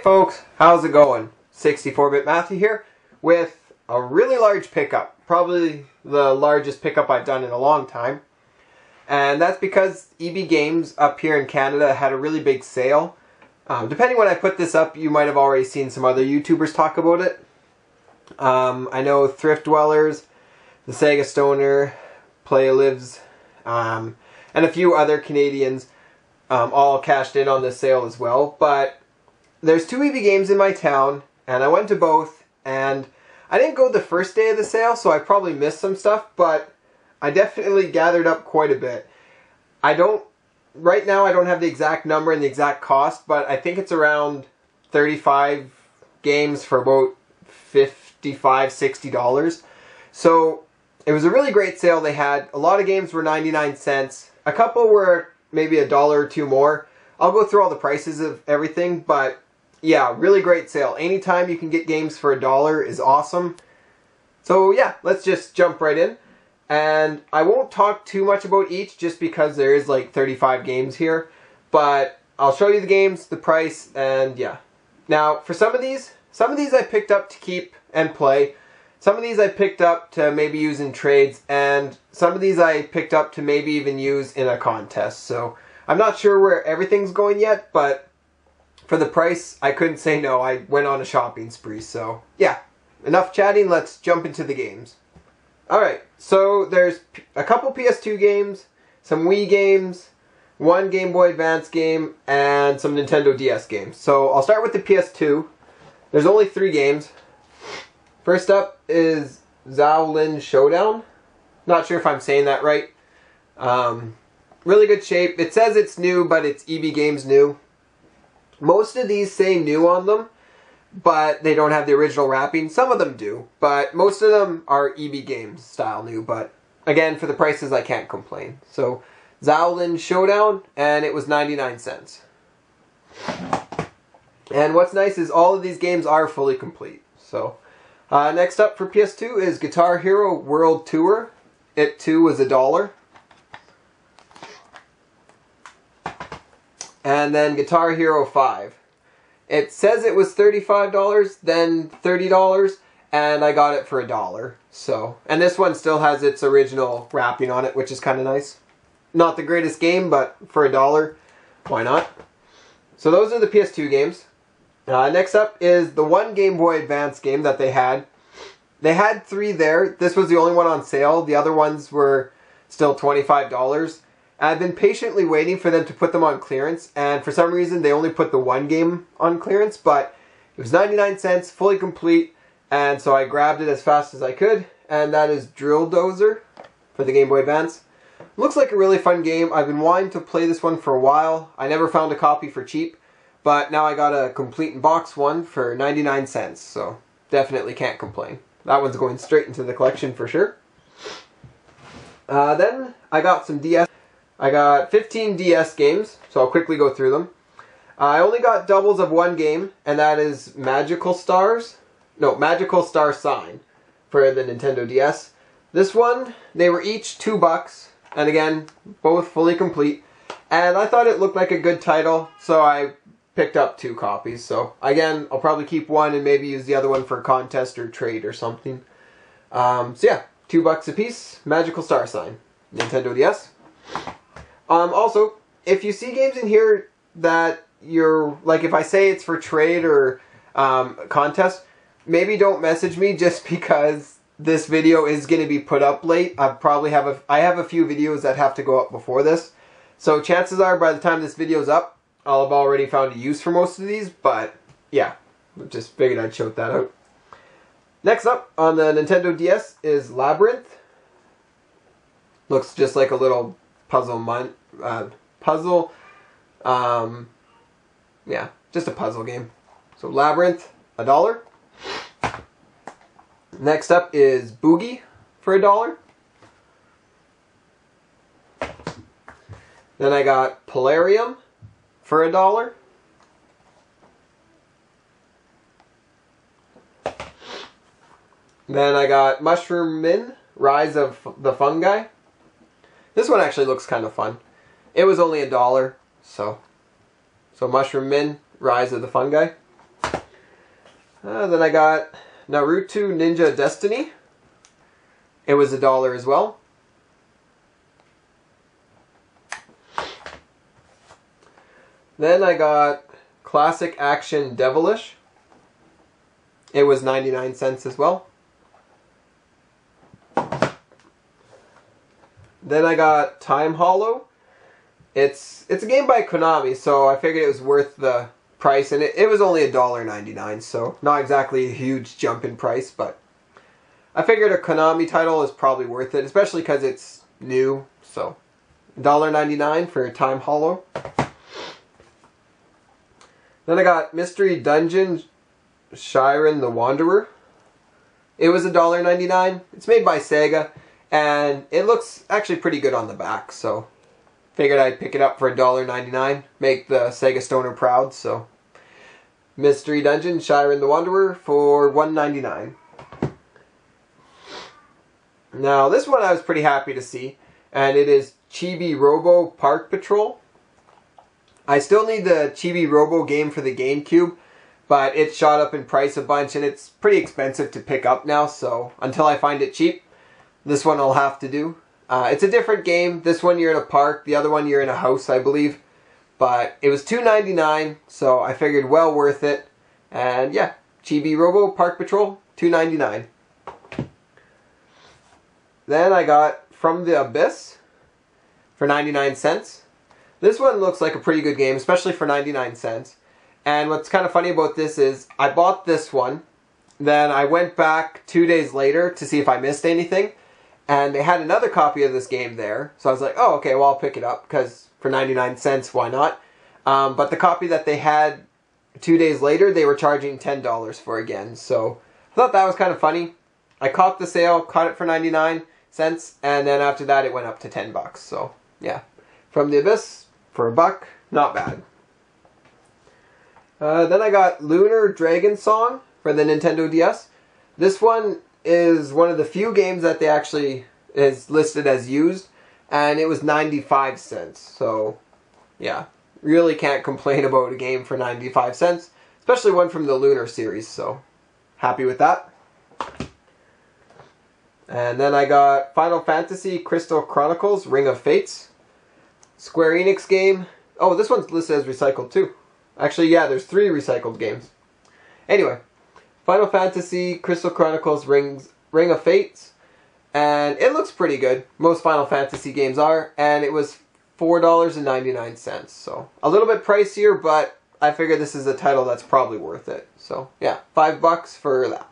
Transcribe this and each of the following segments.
folks, how's it going? 64-bit Matthew here with a really large pickup. Probably the largest pickup I've done in a long time. And that's because ebgames up here in Canada had a really big sale. Depending when I put this up, you might have already seen some other YouTubers talk about it. I know Thrift Dwellers, the Sega Stoner, Play Lives, and a few other Canadians all cashed in on this sale as well. But there's two ebgames in my town, and I went to both, and I didn't go the first day of the sale, so I probably missed some stuff, but I definitely gathered up quite a bit. Right now I don't have the exact number and the exact cost, but I think it's around 35 games for about $55, $60. So it was a really great sale they had. A lot of games were 99 cents. A couple were maybe $1 or $2 more. I'll go through all the prices of everything, but yeah, really great sale. Anytime you can get games for $1 is awesome. So yeah, let's just jump right in. And I won't talk too much about each just because there is like 35 games here. But I'll show you the games, the price, and yeah. Now, for some of these I picked up to keep and play. Some of these I picked up to maybe use in trades, and some of these I picked up to maybe even use in a contest. So I'm not sure where everything's going yet, but for the price, I couldn't say no. I went on a shopping spree, so yeah. Enough chatting, let's jump into the games. Alright, so there's a couple PS2 games, some Wii games, one Game Boy Advance game, and some Nintendo DS games. So I'll start with the PS2. There's only 3 games. First up is Shaolin Showdown. Not sure if I'm saying that right. Really good shape. It says it's new, but it's ebgames new. Most of these say new on them, but they don't have the original wrapping. Some of them do, but most of them are ebgames style new. But again, for the prices, I can't complain. So Shaolin Showdown, and it was 99 cents. And what's nice is all of these games are fully complete. So next up for PS2 is Guitar Hero World Tour. It too was $1. And then Guitar Hero 5. It says it was $35, then $30, and I got it for $1. So, and this one still has its original wrapping on it, which is kind of nice. Not the greatest game, but for $1, why not? So those are the PS2 games. Next up is the one Game Boy Advance game that they had. They had 3 there. This was the only one on sale. The other ones were still $25. I've been patiently waiting for them to put them on clearance, and for some reason they only put the one game on clearance, but it was 99 cents, fully complete, and so I grabbed it as fast as I could, and that is Drill Dozer for the Game Boy Advance. Looks like a really fun game. I've been wanting to play this one for a while. I never found a copy for cheap, but now I got a complete in box one for 99 cents, so definitely can't complain. That one's going straight into the collection for sure. Then I got some DS. I got 15 DS games, so I'll quickly go through them. I only got doubles of one game, and that is Magical Star Sign for the Nintendo DS. This one, they were each $2, and again, both fully complete. And I thought it looked like a good title, so I picked up 2 copies. So again, I'll probably keep one and maybe use the other one for a contest or trade or something. So yeah, $2 a piece, Magical Star Sign, Nintendo DS. Also, if you see games in here that you're, like if I say it's for trade or contest, maybe don't message me just because this video is going to be put up late. I have a few videos that have to go up before this. So chances are by the time this video's up, I'll have already found a use for most of these, but yeah, just figured I'd shout that out. Next up on the Nintendo DS is Labyrinth. Looks just like a little yeah, just a puzzle game. So Labyrinth, $1. Next up is Boogie for $1. Then I got Polarium for $1. Then I got Mushroom Min, Rise of the Fungi. This one actually looks kind of fun. It was only $1, so Mushroom Min, Rise of the Fungi. Then I got Naruto Ninja Destiny. It was $1 as well. Then I got Classic Action Devilish. It was 99 cents as well. Then I got Time Hollow. It's a game by Konami, so I figured it was worth the price, and it was only $1.99, so not exactly a huge jump in price, but I figured a Konami title is probably worth it, especially because it's new, so $1.99 for Time Hollow. Then I got Mystery Dungeon Shiren the Wanderer. It was $1.99. It's made by Sega, and it looks actually pretty good on the back, so figured I'd pick it up for $1.99, make the Sega Stoner proud, so Mystery Dungeon Shiren the Wanderer for $1.99. Now this one I was pretty happy to see, and it is Chibi Robo Park Patrol. I still need the Chibi Robo game for the GameCube, but it shot up in price a bunch and it's pretty expensive to pick up now, so until I find it cheap, this one I'll have to do. It's a different game. This one you're in a park, the other one you're in a house, I believe. But it was $2.99, so I figured well worth it. And yeah, Chibi Robo Park Patrol, $2.99. Then I got From the Abyss for 99 cents. This one looks like a pretty good game, especially for 99 cents. And what's kind of funny about this is I bought this one, then I went back 2 days later to see if I missed anything, and they had another copy of this game there. So I was like, oh, okay, well, I'll pick it up, because for 99 cents, why not? But the copy that they had 2 days later, they were charging $10 for again. So I thought that was kind of funny. I caught the sale, caught it for 99 cents, and then after that it went up to $10. So yeah, From the Abyss for $1, not bad. Then I got Lunar Dragon Song for the Nintendo DS. This one is one of the few games that they actually is listed as used, and it was 95 cents. So yeah, really can't complain about a game for 95 cents, especially one from the Lunar series, so happy with that. And then I got Final Fantasy Crystal Chronicles Ring of Fates. Square Enix game. Oh, this one's listed as recycled too. Actually, yeah, there's 3 recycled games. Anyway, Final Fantasy Crystal Chronicles Ring of Fates. And it looks pretty good. Most Final Fantasy games are. And it was $4.99. So a little bit pricier, but I figure this is a title that's probably worth it. So yeah, $5 for that.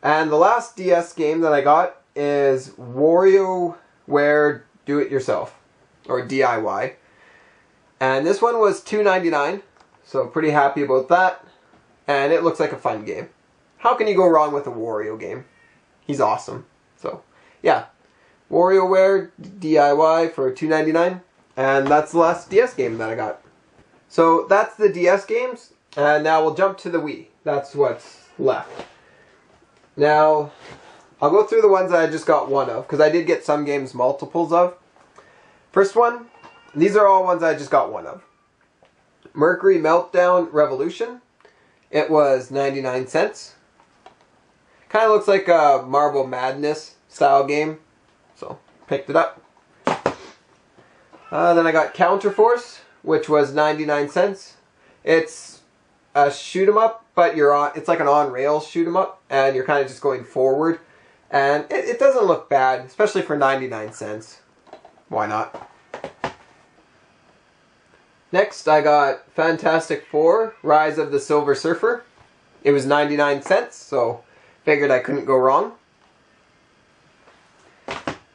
And the last DS game that I got is WarioWare Do-It-Yourself, or DIY. And this one was $2.99, so pretty happy about that. And it looks like a fun game. How can you go wrong with a Wario game? He's awesome. So yeah, WarioWare DIY for $2.99, and that's the last DS game that I got. So that's the DS games, and now we'll jump to the Wii. That's what's left. Now, I'll go through the ones that I just got one of, because I did get some games multiples of. First one, these are all ones I just got one of. Mercury Meltdown Revolution. It was 99 cents. Kind of looks like a Marble Madness style game, so picked it up. Then I got Counterforce, which was 99 cents. It's a shoot 'em up, but it's like an on-rails shoot 'em up, and you're kind of just going forward. And it doesn't look bad, especially for 99 cents. Why not? Next, I got Fantastic Four, Rise of the Silver Surfer. It was 99 cents, so figured I couldn't go wrong.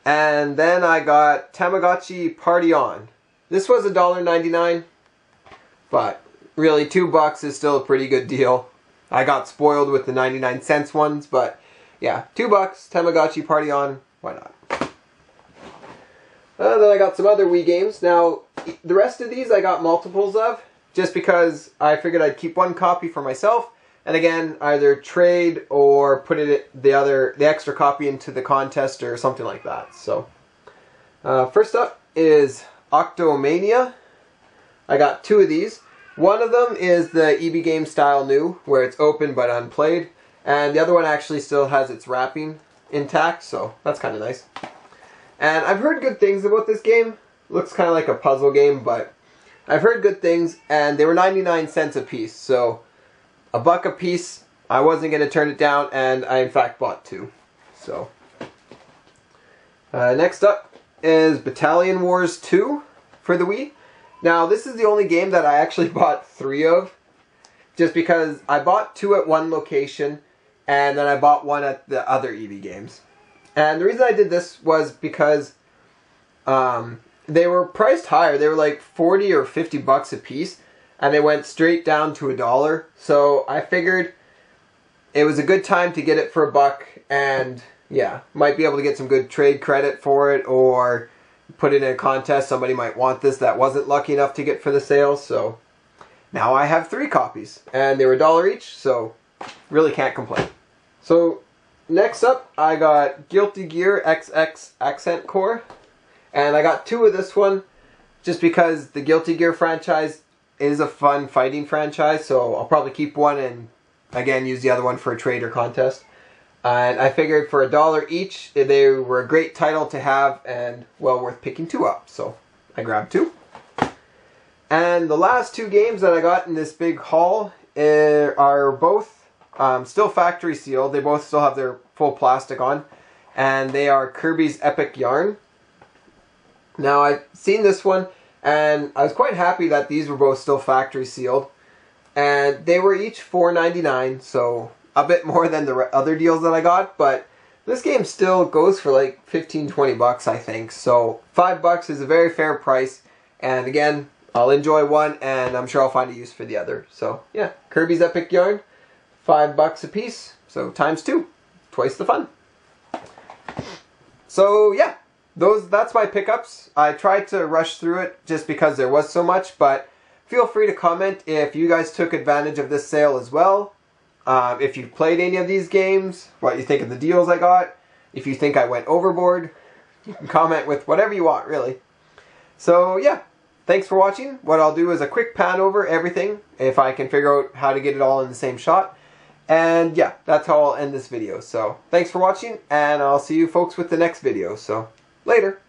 And then I got Tamagotchi Party On. This was $1.99, but really $2 is still a pretty good deal. I got spoiled with the 99 cents ones, but yeah, $2, Tamagotchi Party On, why not? Then I got some other Wii games. Now, the rest of these I got multiples of, just because I figured I'd keep one copy for myself, and again, either trade or put the extra copy into the contest or something like that. So, first up is Octomania. I got 2 of these. One of them is the ebgames style new, where it's open but unplayed, and the other one actually still has its wrapping intact, so that's kind of nice. And I've heard good things about this game. Looks kind of like a puzzle game, but I've heard good things, and they were 99 cents a piece, so $1 a piece. I wasn't going to turn it down, and I in fact bought 2. So next up is Battalion Wars 2 for the Wii. Now this is the only game that I actually bought 3 of, just because I bought 2 at one location, and then I bought 1 at the other ebgames. And the reason I did this was because they were priced higher. They were like 40 or 50 bucks a piece, and they went straight down to $1. So I figured it was a good time to get it for $1, and yeah, might be able to get some good trade credit for it, or put it in a contest. Somebody might want this that wasn't lucky enough to get for the sale. So now I have 3 copies, and they were $1 each, so really can't complain. So next up, I got Guilty Gear XX Accent Core, and I got 2 of this one just because the Guilty Gear franchise is a fun fighting franchise, so I'll probably keep 1 and again use the other one for a trade or contest. And I figured for $1 each, they were a great title to have and well worth picking 2 up, so I grabbed 2. And the last 2 games that I got in this big haul are both still factory sealed. They both still have their full plastic on, and they are Kirby's Epic Yarn. Now I've seen this one, and I was quite happy that these were both still factory sealed, and they were each $4.99, so a bit more than the other deals that I got, but this game still goes for like 15-20 bucks, I think. So $5 is a very fair price, and again, I'll enjoy one, and I'm sure I'll find a use for the other. So yeah, Kirby's Epic Yarn, $5 a piece, so times 2, twice the fun. So yeah, that's my pickups. I tried to rush through it just because there was so much, but feel free to comment if you guys took advantage of this sale as well. If you've played any of these games, what you think of the deals I got, if you think I went overboard, you can comment with whatever you want, really. So yeah, thanks for watching. What I'll do is a quick pan over everything, if I can figure out how to get it all in the same shot. And yeah, that's how I'll end this video. So thanks for watching, and I'll see you folks with the next video. So later.